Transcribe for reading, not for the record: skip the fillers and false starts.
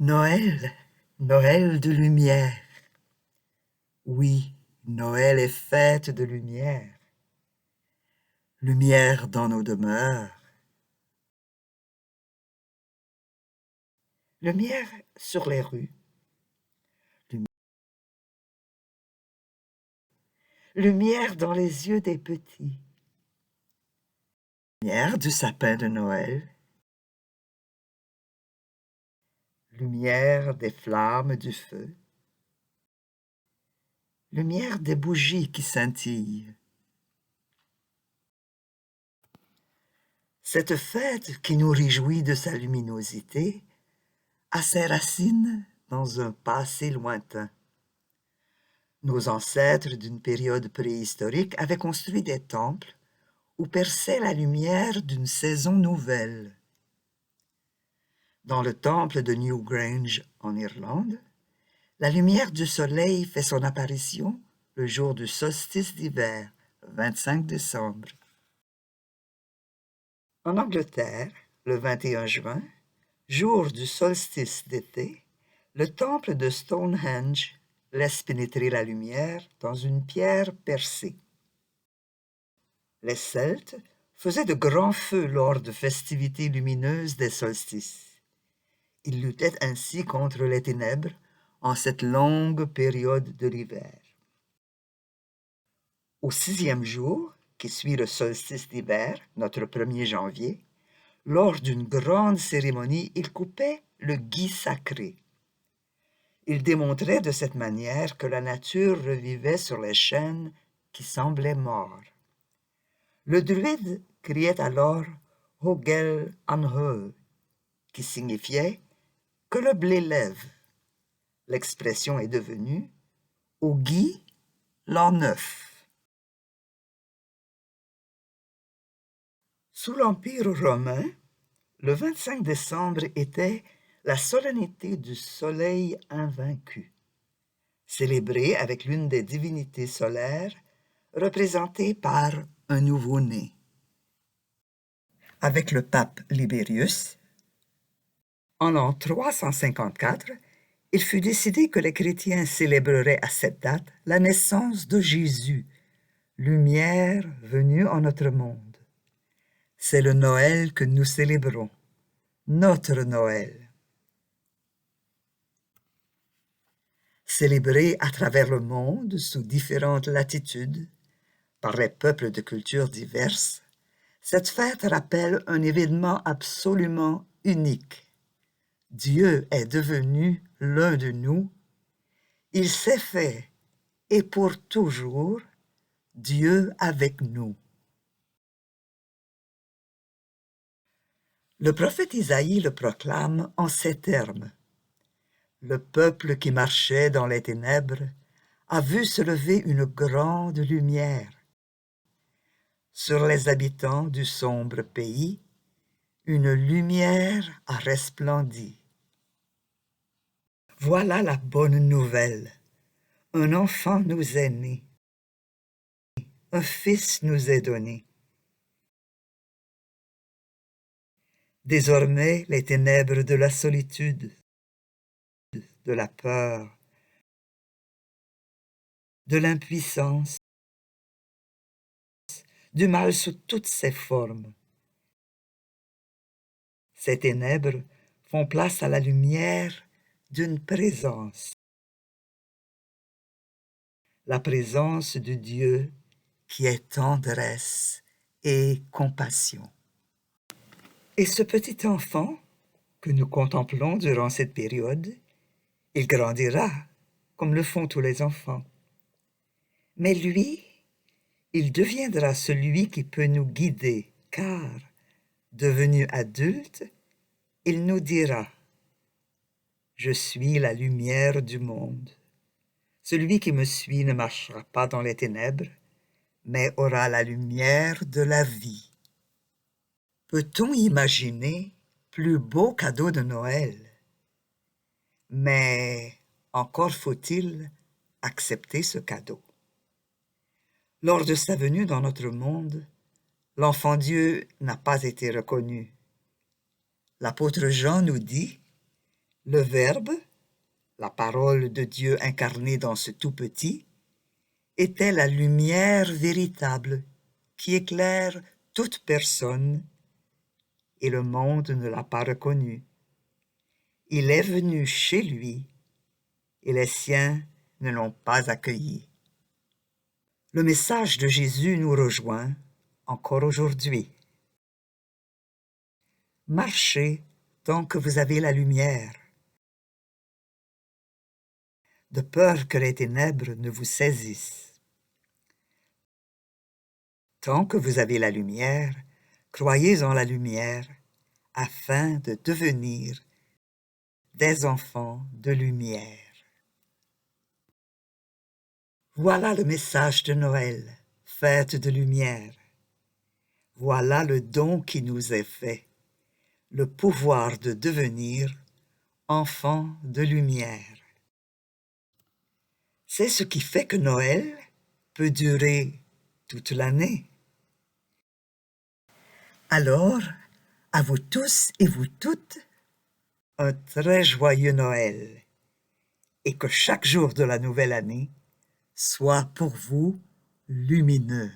Noël, Noël de lumière. Oui, Noël est fête de lumière. Lumière dans nos demeures. Lumière sur les rues. Lumière dans les yeux des petits. Lumière du sapin de Noël. Lumière des flammes du feu. Lumière des bougies qui scintillent. Cette fête qui nous réjouit de sa luminosité a ses racines dans un passé lointain. Nos ancêtres d'une période préhistorique avaient construit des temples où perçait la lumière d'une saison nouvelle. Dans le temple de Newgrange en Irlande, la lumière du soleil fait son apparition le jour du solstice d'hiver, le 25 décembre. En Angleterre, le 21 juin, jour du solstice d'été, le temple de Stonehenge laisse pénétrer la lumière dans une pierre percée. Les Celtes faisaient de grands feux lors de festivités lumineuses des solstices. Ils luttaient ainsi contre les ténèbres en cette longue période de l'hiver. Au 6e jour, qui suit le solstice d'hiver, notre 1er janvier, lors d'une grande cérémonie, ils coupaient le gui sacré. Ils démontraient de cette manière que la nature revivait sur les chênes qui semblaient morts. Le druide criait alors « Hogel an Heu », qui signifiait « que le blé lève ». L'expression est devenue « au gui l'an neuf ». Sous l'Empire romain, le 25 décembre était la solennité du soleil invaincu, célébrée avec l'une des divinités solaires représentée par un nouveau-né. Avec le pape Libérius, en l'an 354, il fut décidé que les chrétiens célébreraient à cette date la naissance de Jésus, lumière venue en notre monde. C'est le Noël que nous célébrons, notre Noël. Célébré à travers le monde sous différentes latitudes, par les peuples de cultures diverses, cette fête rappelle un événement absolument unique. Dieu est devenu l'un de nous. Il s'est fait, et pour toujours, Dieu avec nous. Le prophète Isaïe le proclame en ces termes. Le peuple qui marchait dans les ténèbres a vu se lever une grande lumière. Sur les habitants du sombre pays, une lumière a resplendi. Voilà la bonne nouvelle. Un enfant nous est né. Un fils nous est donné. Désormais, les ténèbres de la solitude, de la peur, de l'impuissance, du mal sous toutes ses formes. Ces ténèbres font place à la lumière d'une présence. La présence de Dieu qui est tendresse et compassion. Et ce petit enfant que nous contemplons durant cette période, il grandira comme le font tous les enfants. Mais lui, il deviendra celui qui peut nous guider, car, devenu adulte, il nous dira « Je suis la lumière du monde. Celui qui me suit ne marchera pas dans les ténèbres, mais aura la lumière de la vie. » Peut-on imaginer plus beau cadeau de Noël? Mais encore faut-il accepter ce cadeau. Lors de sa venue dans notre monde, l'enfant Dieu n'a pas été reconnu. L'apôtre Jean nous dit Le Verbe, la parole de Dieu incarnée dans ce tout petit, était la lumière véritable qui éclaire toute personne, et le monde ne l'a pas reconnu. Il est venu chez lui, et les siens ne l'ont pas accueilli. Le message de Jésus nous rejoint encore aujourd'hui. Marchez tant que vous avez la lumière, de peur que les ténèbres ne vous saisissent. Tant que vous avez la lumière, croyez en la lumière, afin de devenir des enfants de lumière. Voilà le message de Noël, fête de lumière. Voilà le don qui nous est fait, le pouvoir de devenir enfants de lumière. C'est ce qui fait que Noël peut durer toute l'année. Alors, à vous tous et vous toutes, un très joyeux Noël, et que chaque jour de la nouvelle année soit pour vous lumineux.